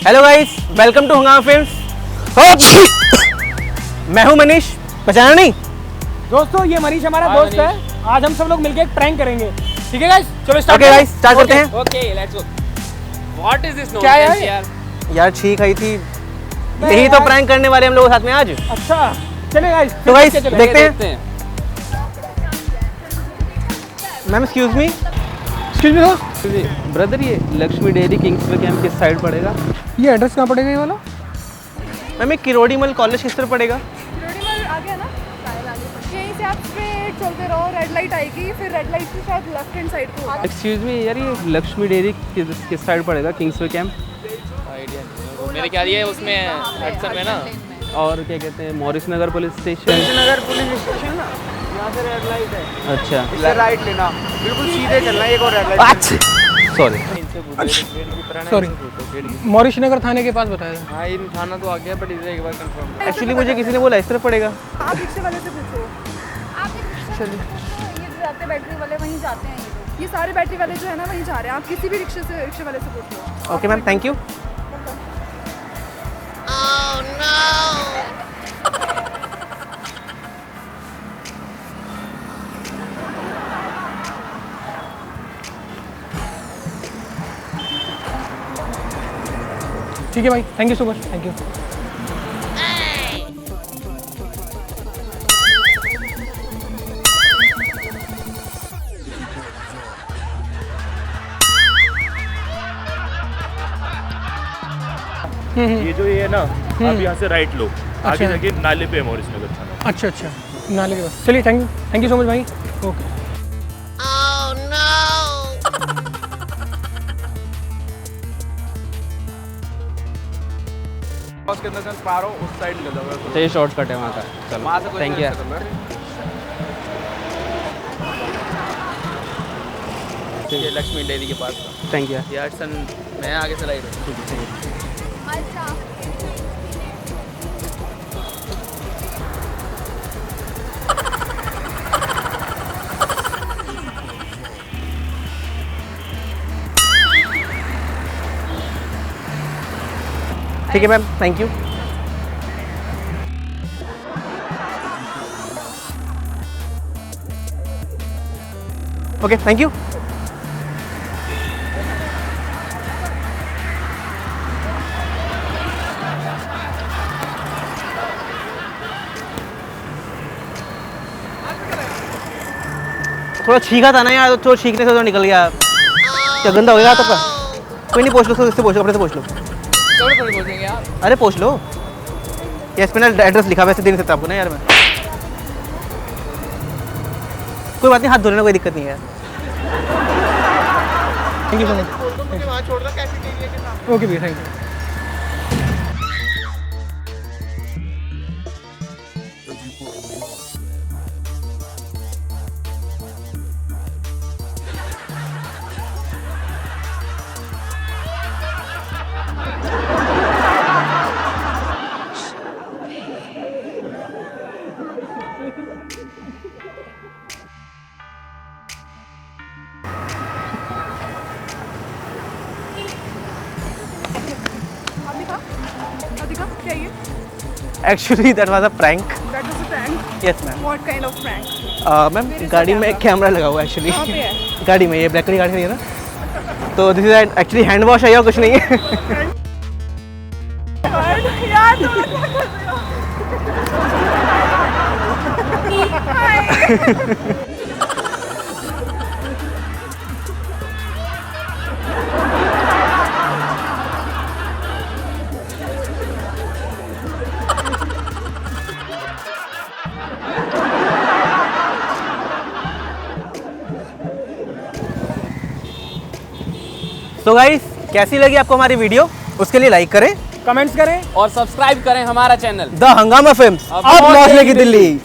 Hello guys, welcome to हंगामा films. मैं हूं मनीष, पहचाना नहीं? दोस्तों ये मनीष हमारा दोस्त है। आज हम सब लोग मिलकर एक प्रैंक करेंगे, ठीक है गाइस? चलो स्टार्ट। ओके गाइस, स्टार्ट करते हैं। Okay let's go. What is this क्या है नॉनसेंस यार? यार ठीक आई थी, यही तो प्रैंक करने वाले हम लोग साथ में आज। अच्छा चले गाइस, तो गाइस चलो देखते हैं। Ma'am excuse me. Excuse me दोस्त, ब्रदर ये लक्ष्मी डेयरी किंग्सवे कैंप किस साइड पड़ेगा? ये एड्रेस कहाँ पड़ेगा ये वाला? मैम ये किरोड़ीमल कॉलेज किस तरफ पड़ेगा? किरोड़ीमल आ गया ना, यहीं से आप स्ट्रेट चलते रहो, रेड लाइट आएगी, फिर रेड लाइट से शायद लेफ्ट हैंड साइड को। एक्सक्यूज मी यार, ये लक्ष्मी डेयरी किस साइड पड़ेगा किंग्सवे कैंप? आइडिया नहीं। मेरे ख्याल ये उसमें हडसन में ना। और क्या कहते हैं, मॉरिस नगर पुलिस स्टेशन? नगर पुलिस स्टेशन ना, यहाँ से रेड लाइट है। अच्छा इससे राइट लेना, बिल्कुल सीधे चलना, एक और red light. Sorry. Sorry, Maurice Nagar थाने के पास बताया। हाँ इन थाना तो आ गया, बट इधर एक बार कंफर्म। एक्चुअली मुझे किसी ने बोला इस तरफ पड़ेगा। आप रिक्शे वाले से पूछो, आप एक रिक्शा वाले से पूछो, ये जो जाते हैं बैटरी वाले वहीं जाते हैं ये सारे बैटरी वाले जो है ना वहीं जा रहे हैं। आप किसी भी रिक्शे वाले से पूछ लो। Okay ma'am, thank you. ठीक है भाई, thank you so much, thank you. ये जो ये है ना, आप यहाँ से राइट लो, आगे जाके नाले पे है मॉरिस नगर थाना। अच्छा अच्छा, नाले के पास। चलिए थैंक यू सो मच भाई। ओके। उसके अंदर से पार हो, उस साइड निकल जाओगे तो ये शॉर्टकट है वहाँ का। वहाँ से चलो कोई थैंक यू। ये लक्ष्मी डेयरी के पास थैंक यू। ये हडसन मैं आगे से राइट हूँ। अच्छा ठीक है ma'am, thank you. Okay thank you. थोड़ा छींका था ना यार, तो छींकने से तो निकल गया। क्या गंदा हो गया तो का? कोई नहीं, पोछ लो, इससे पोछ लो, अपने से पोछ लो। थोड़ी थोड़ी बोलेंगे यार। अरे पोछ लो, ये इस पे ना एड्रेस लिखा हुआ है, ऐसे दे नहीं सकता आपको ना यार मैं। कोई बात नहीं, हाथ धोने में कोई दिक्कत नहीं है। Thank you so much. Okay भैया, थैंक यू। अधिका क्या ये? Actually that was a prank. That was a prank. Yes ma'am. What kind of prank? Ma'am गाड़ी में कैमरा लगा हुआ है एक्चुअली। कहाँ पे है? गाड़ी में, ये ब्लैक कलर की गाड़ी नहीं है ना, तो this is actually hand wash है या कुछ नहीं है। यार तुम लोग क्या कर रहे हो? हाय। तो गाइस, कैसी लगी आपको हमारी वीडियो? उसके लिए लाइक करें, कमेंट्स करें और सब्सक्राइब करें हमारा चैनल द हंगामा फिल्म्स, अब मौसले की दिल्ली।